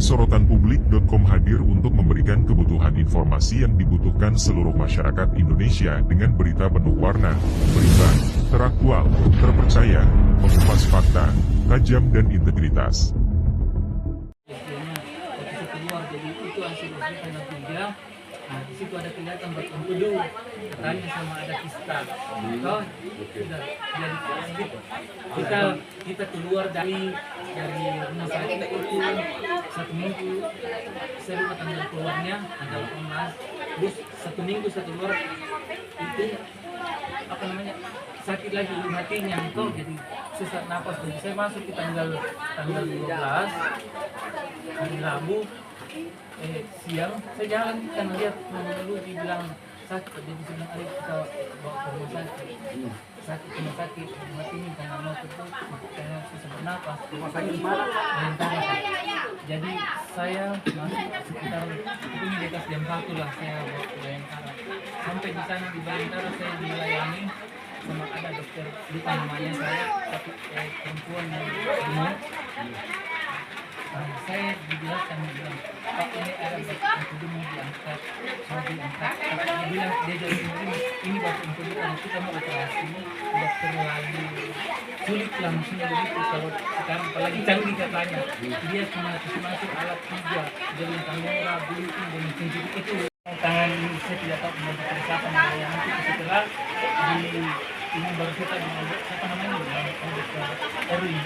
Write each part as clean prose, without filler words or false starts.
Sorotan Publik.com hadir untuk memberikan kebutuhan informasi yang dibutuhkan seluruh masyarakat Indonesia dengan berita penuh warna, berita teraktual, terpercaya, mengupas fakta, tajam dan integritas. Jadi itu hasil tanggal 3. Nah, di situ ada kelihatan buat empedu, katanya sama ada kista. Sudah jadi kita keluar dari rumah sakit itu 1 minggu sebelum tanggal keluarnya tanggal 18. Terus 1 minggu saya keluar itu sakit lagi hatinya itu, jadi sesak napas. Jadi saya masuk di tanggal 12 hari Rabu. Siang saya jalan kan lihat dulu dibilang sakit, jadi bilang ayo kita bawa ke rumah sakit mati ini karena mau tertutup karena susah bernapas. Rumah sakit mana? Bayangkara. Jadi saya masuk sekitar itu di atas jam 1 lah saya bawa ke Bayangkara. Sampai di sana di Bayangkara saya dilayani sama ada dokter, bukan namanya saya tapi perempuan yang gemuk. Saya dijelaskan, bilang, Pak ini ada batu mau diangkat, dia bilang dia jadi ini batu empedu kalau kita mau operasi dokter lagi sulit lah maksudnya begitu. Kalau sekarang apalagi canggih katanya, dia cuma masuk alat 3 jadi kamera, blinking dan mesin judi itu. Tangan ini saya tidak tahu membantu siapa yang nanti setelah di ini baru kita siapa namanya Erwin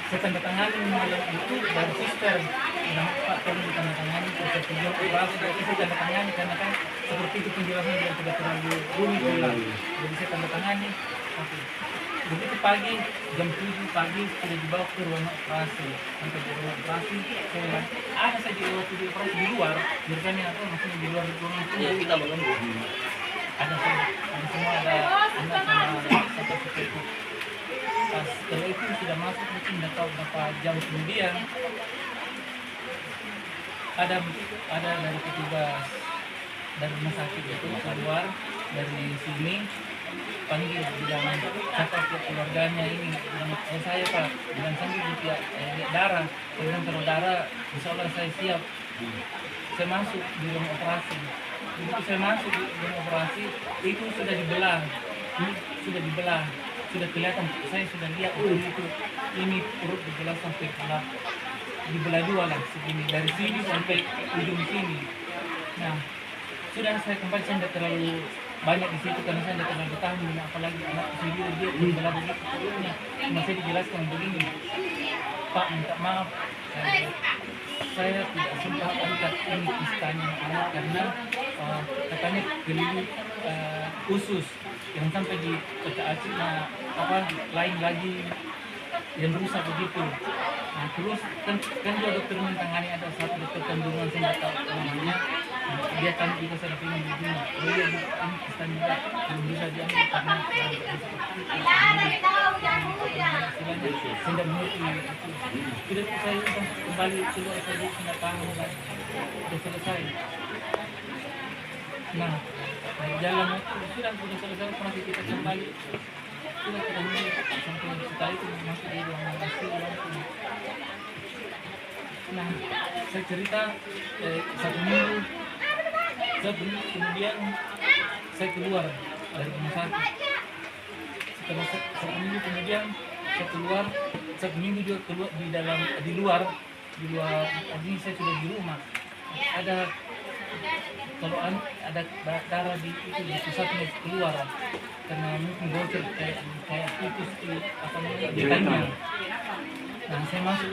saya tanda tangani malam itu dari sister bilang Pak tolong ditandatangani persetujuan operasi. Jadi saya tanda tangani karena kan seperti itu penjelasan biar tidak terlalu rumit pulang. Jadi saya tanda tangani. Begitu pagi jam 7 pagi sudah dibawa ke ruang operasi. Sampai di ruang operasi saya ada saja waktu di operasi di luar. Biasanya apa maksudnya di luar ruangan itu ya, kita menunggu. Ada semua ada anak sama satu itu. Setelah itu sudah masuk mungkin tidak tahu berapa jam kemudian ada dari petugas dari rumah sakit itu keluar dari sini panggil bilang siapa keluarganya ini bilang saya Pak bilang sambil lihat darah. Saya bilang kalau darah insya Allah saya siap. Saya masuk di ruang operasi. Begitu saya masuk di ruang operasi itu sudah dibelah, sudah kelihatan. Saya sudah lihat itu ini perut dibelah sampai dibelah 2 lah segini dari sini sampai ujung sini. Nah sudah saya kembali, saya tidak terlalu banyak di situ karena saya tidak terlalu bertahan, apalagi anak sendiri dia dibelah begitu perutnya. Cuma saya dijelaskan begini, Pak minta maaf saya tidak sempat angkat ini kistanya anak karena katanya keliru usus yang sampai di pecah lain lagi yang rusak begitu. Nah terus kan juga dokter mentangani ada satu dokter kandungan saya tidak tahu namanya. Dia kan juga saya ingin begini, dia ini kistanya juga belum bisa diambil karena tidak mengerti itu. Sudah saya kembali keluar saja tidak tahu kan sudah selesai. Nah jalan sudah selesai nanti kita kembali sudah kita mulai sampai setelah itu masuk di ruang operasi. Nah saya cerita 1 minggu kemudian saya keluar dari rumah sakit. Setelah 1 minggu kemudian saya keluar, 1 minggu juga keluar di luar ini saya sudah di rumah. Ada kalau ada darah di pusatnya keluar karena mungkin bocor kayak putus di tanya. Nah saya masuk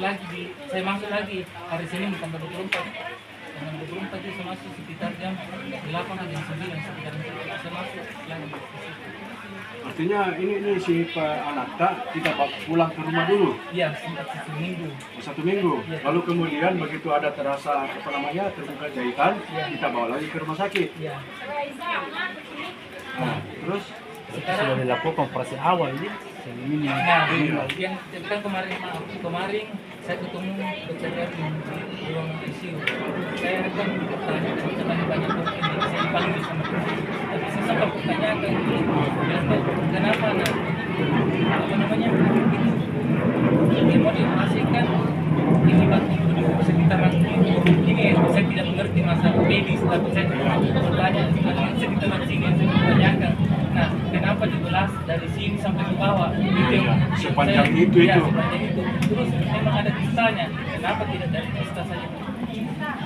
lagi hari Senin tanggal 24. Tanggal 24 itu saya masuk sekitar jam 8 atau jam 9 sekitar itu saya masuk lagi. Artinya ini si Pak Anakta kita pulang ke rumah dulu? Iya, sempat 1 minggu. 1 minggu? Ya. Lalu kemudian begitu ada terasa terbuka jahitan, ya, kita bawa lagi ke rumah sakit? Iya. Nah, terus? Sekarang sudah dilakukan operasi awal ini. Nah, yang kan kemarin saya ketemu dokter Erwin di ruang ICU. Saya kan bertanya banyak dokter ini, saya dipanggil sama dokter. Tapi saya sempat bertanyakan, kenapa itu mau dioperasikan ini bagi penduduk sekitaran ini saya tidak mengerti masalah medis, tapi saya cuma bertanya sekitaran sini yang saya tanyakan. Nah, kenapa dibelah dari sini sampai ke bawah? Itu yang Sepanjang saya- itu, ya, itu. sepanjang itu. Terus memang ada kisahnya. Kenapa tidak dari kista saja?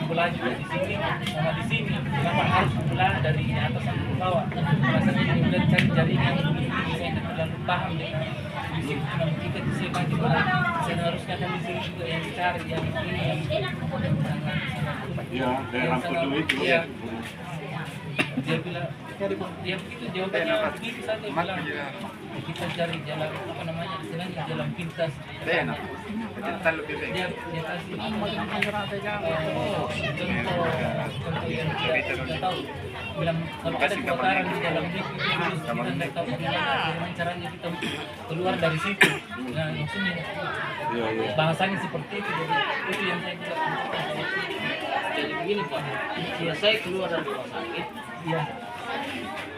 Belah juga di sini sama di sini. Kenapa harus belah dari atas sampai ke bawah? Rasanya ini udah cari jaringan dulu. Saya tidak terlalu paham dengan di sini cuma kita di sini bagi belah. Seharusnya kan di sini juga yang dicari yang ini yang sangat Ya, daerah Kudu itu. Iya. Dia bilang dia begitu jawabannya begitu saja bilang kita cari jalan apa namanya istilahnya jalan pintas. Dia kasih contoh yang tidak tahu bilang kalau ada kebakaran di dalam lift itu harus kita tidak tahu bagaimana caranya kita keluar dari situ. Nah maksudnya bahasanya seperti itu, jadi itu yang saya bilang. Jadi begini Pak, ya saya keluar dari rumah sakit, Iya.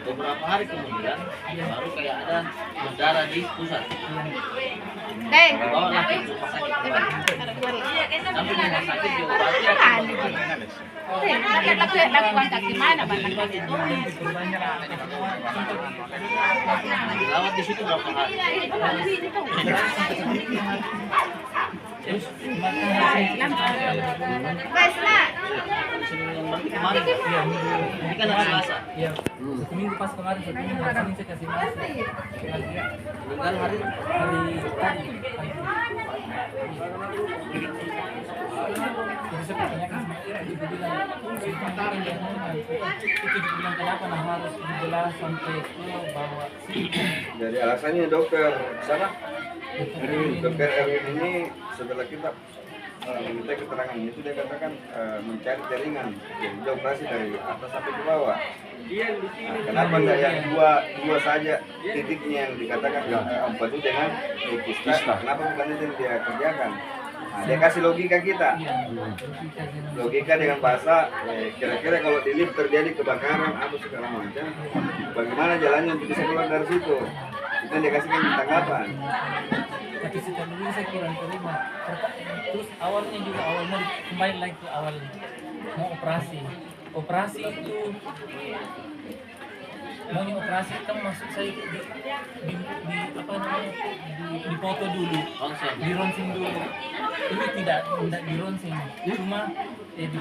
beberapa hari kemudian baru kayak ada berdarah di pusat. Bawa lah ke rumah sakit. Sampai di rumah sakit diobati. Dirawat di situ berapa hari? Terus makan hasil Seminggu yang berarti kemarin. Iya, Ini kan hari Selasa. Iya. Satu minggu pas kemarin, satu minggu hari ini saya kasih masuk. Tinggal hari Hari tadi. Jadi saya pertanyakan sama dia, dia bilang, sementara yang normal. Itu dia bilang kenapa nah harus dibelah sampai ke bawah sini. Jadi alasannya dokter sana, Dokter dokter Erwin ini setelah kita meminta keterangan itu dia katakan mencari jaringan, jadi dia operasi dari atas sampai ke bawah. Nah, kenapa nggak yang dua saja titiknya yang dikatakan empatu dengan kista? Kenapa bukan itu yang dia kerjakan? Nah, dia kasih logika kita. Logika dengan bahasa, kira-kira kalau di lift terjadi kebakaran apa segala macam, bagaimana jalannya untuk bisa keluar dari situ? Itu yang dia kasih tanggapan. tapi setelah dulu saya kurang terima. Terus awalnya juga awalnya kembali lagi ke awal mau operasi itu maunya operasi kan masuk saya di apa namanya di foto dulu, di ronsen dulu. Ini tidak di ronsen, cuma di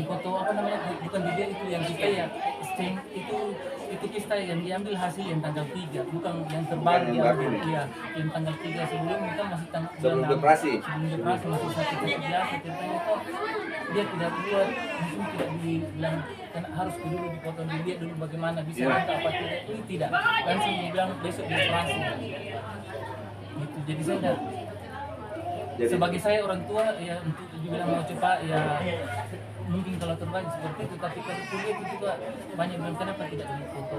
foto apa namanya bukan dia itu yang kita ya stain itu kita yang diambil hasil yang tanggal 3 bukan yang terbaru Yang diambil baru. ya yang tanggal 3 sebelum kita masih Sebelum operasi. sebelum operasi masih satu biasa ceritanya kok dia tidak keluar langsung tidak dibilang kan harus dulu dipotong dilihat dulu bagaimana bisa angka apa tidak ini tidak langsung dibilang besok dioperasi gitu jadi saya dah sebagai saya orang tua ya untuk dibilang mau coba ya mungkin kalau terbaik seperti itu tapi kalau kuliah itu juga banyak bilang kenapa tidak difoto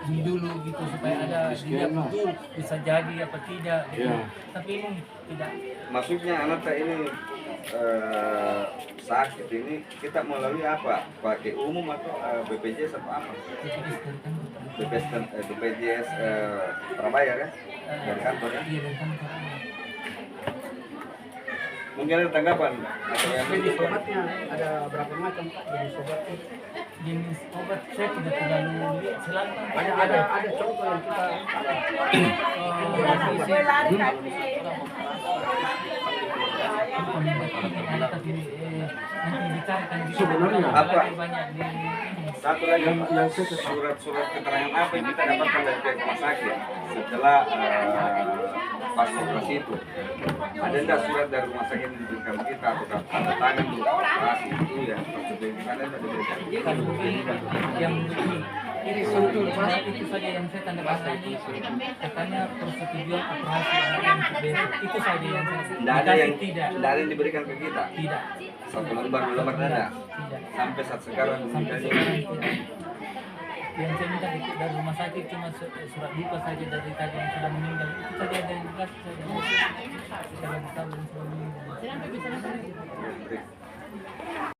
ini dulu gitu supaya ada dilihat betul bisa jadi apa tidak gitu. Tapi ini tidak Maksudnya anak ini sakit ini kita melalui apa? Pakai umum atau BPJS atau apa? BPJS Surabaya kan? Dari kantor kan? iya dari kantor. Mungkin ada tanggapan atau yang Jenis obatnya ada berapa macam Pak jenis obatnya? Jenis obat saya tidak terlalu lihat selalu Ada contoh yang kita sebenarnya apa? banyak di satu lagi surat-surat keterangan apa yang kita dapatkan dari pihak rumah sakit setelah pas operasi itu? Ada enggak surat dari rumah sakit yang diberikan kita atau tanda tangan untuk operasi itu yang prosedur di sana ada diberikan? kalau begini yang begini ini sebetulnya itu saja yang saya tanda tangani katanya persetujuan operasi yang besok itu saja yang saya Tidak ada yang tidak tidak ada yang diberikan ke kita. tidak Satu lembar dua lembar tidak ada. tidak Sampai saat sekarang sampai dikasih. sekarang tidak. Yang saya minta dari rumah sakit cuma surat duka saja dari tadi yang sudah meninggal itu saja ada yang jelas saja kita lagi tahu yang sudah meninggal.